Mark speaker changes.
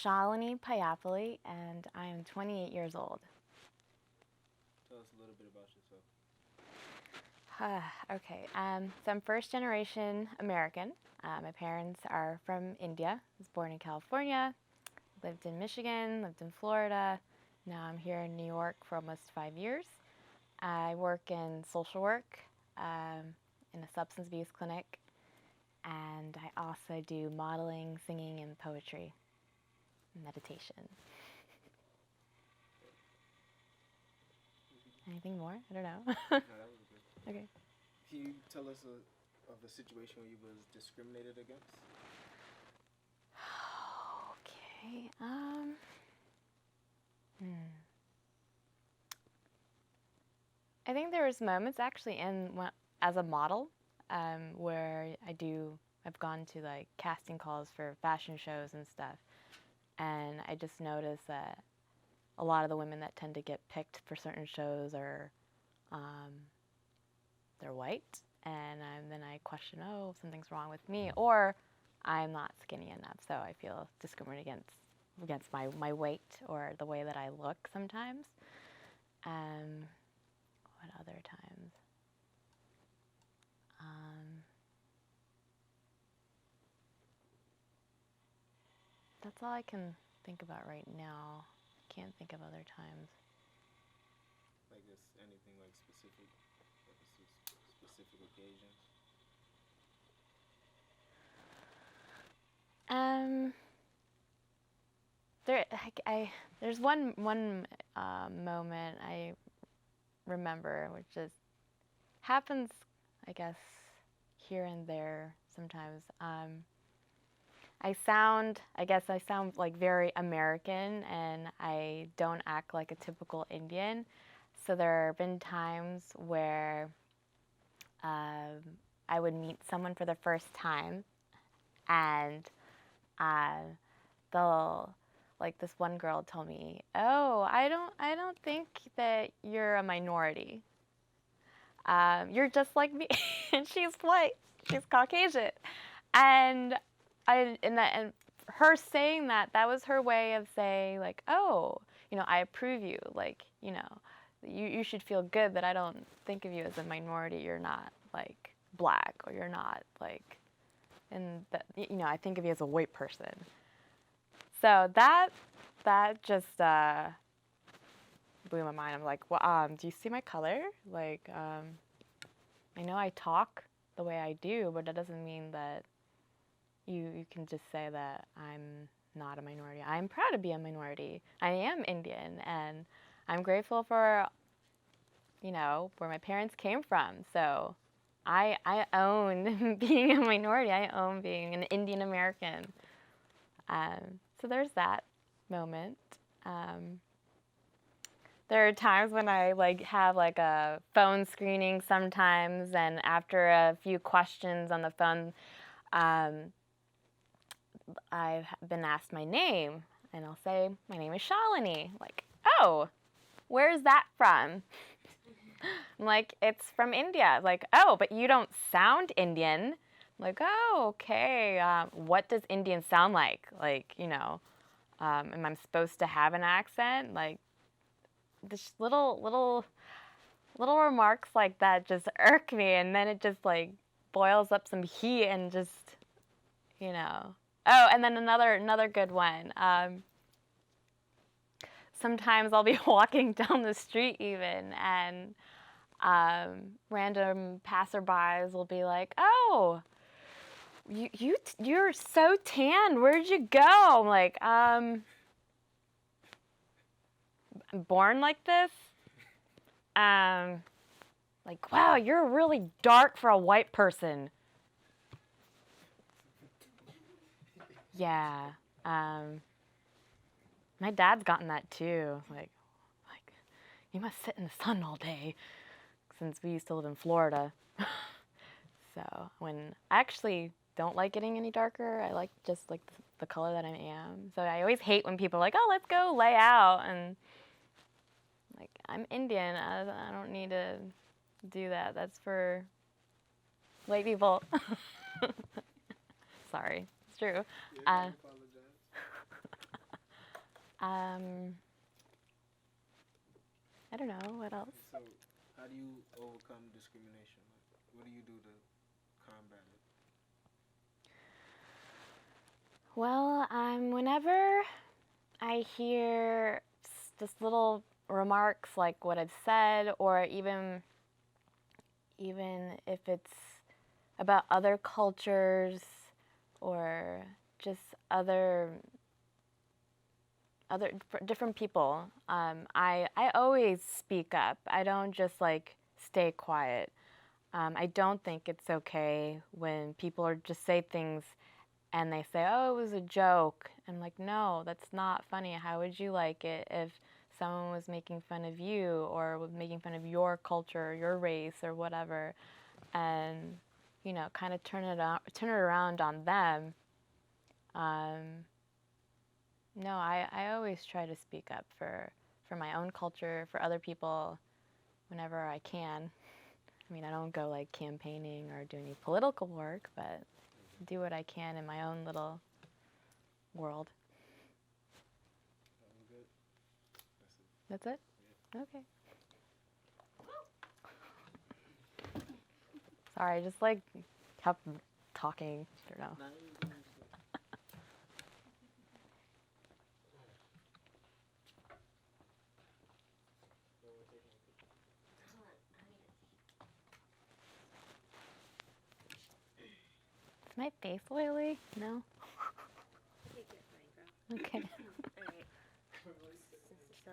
Speaker 1: Shalyni Paiyappilly, and I am 28 years old.
Speaker 2: Tell us a little bit about yourself.
Speaker 1: Okay, so I'm first generation American. My parents are from India. I was born in California, lived in Michigan, lived in Florida. Now I'm here in New York for almost 5 years. I work in social work in a substance abuse clinic, and I also do modeling, singing, and poetry, and meditation. Anything more? I don't know.
Speaker 2: No, that was good.
Speaker 1: Okay.
Speaker 2: Can you tell us of a situation where you was discriminated against?
Speaker 1: Okay. I think there was moments actually as a model where I've gone to like casting calls for fashion shows and stuff, and I just noticed that a lot of the women that tend to get picked for certain shows are they're white, and then I question, oh, something's wrong with me, or I'm not skinny enough, so I feel discriminated against my weight or the way that I look sometimes. What other times? That's all I can think about right now. I can't think of other times.
Speaker 2: Like this, anything like specific occasions?
Speaker 1: There's one moment I remember, which just happens, I guess, here and there sometimes. I guess I sound like very American, and I don't act like a typical Indian. So there have been times where I would meet someone for the first time, and they'll, like, this one girl told me, "Oh, I don't think that you're a minority. You're just like me." And she's white, she's Caucasian, and and her saying that was her way of saying, like, oh, I approve you, like, you should feel good that I don't think of you as a minority. You're not like black, or you're not like, and that, I think of you as a white person. So that just blew my mind. I'm like, well, do you see my color? Like, I know I talk the way I do, but that doesn't mean that you can just say that I'm not a minority. I'm proud to be a minority. I am Indian, and I'm grateful for, where my parents came from. So I own being a minority. I own being an Indian American. So there's that moment. There are times when I have a phone screening sometimes, and after a few questions on the phone, I've been asked my name, and I'll say, my name is Shalyni. Like, oh, where's that from? I'm like, it's from India. Like, oh, but you don't sound Indian. I'm like, oh, okay. What does Indian sound like? Like, am I supposed to have an accent? Like, this little remarks like that just irk me, and then it just like boils up some heat and just, Oh, and then another good one. Sometimes I'll be walking down the street even, and random passerbys will be like, "Oh, you're so tan. Where'd you go?" I'm like, I'm born like this. Like, wow, you're really dark for a white person. Yeah. My dad's gotten that too. Like, you must sit in the sun all day, since we used to live in Florida. So when I actually don't like getting any darker, I like just like the color that I am. So I always hate when people are like, oh, let's go lay out, and like, I'm Indian. I don't need to do that. That's for white people. Sorry, it's true.
Speaker 2: Yeah, I apologize.
Speaker 1: I don't know, what else?
Speaker 2: So, how do you overcome discrimination? Like, what do you do to combat it?
Speaker 1: Well, whenever I hear just little remarks like what I've said, or even if it's about other cultures or just other different people, I always speak up. I don't just like stay quiet. I don't think it's okay when people are just say things and they say, "Oh, it was a joke." I'm like, "No, that's not funny. How would you like it if someone was making fun of you or was making fun of your culture, or your race, or whatever?" And kind of turn it around on them. No, I always try to speak up for my own culture, for other people, whenever I can. I mean, I don't go like campaigning or do any political work, but do what I can in my own little world.
Speaker 2: I'm good.
Speaker 1: That's it?
Speaker 2: Yeah.
Speaker 1: Okay. Sorry, I just like kept talking. I don't know.
Speaker 2: Nah, you're good.
Speaker 1: Is my face oily? No?
Speaker 3: I think you're fine, girl.
Speaker 1: Okay.
Speaker 3: All right. So,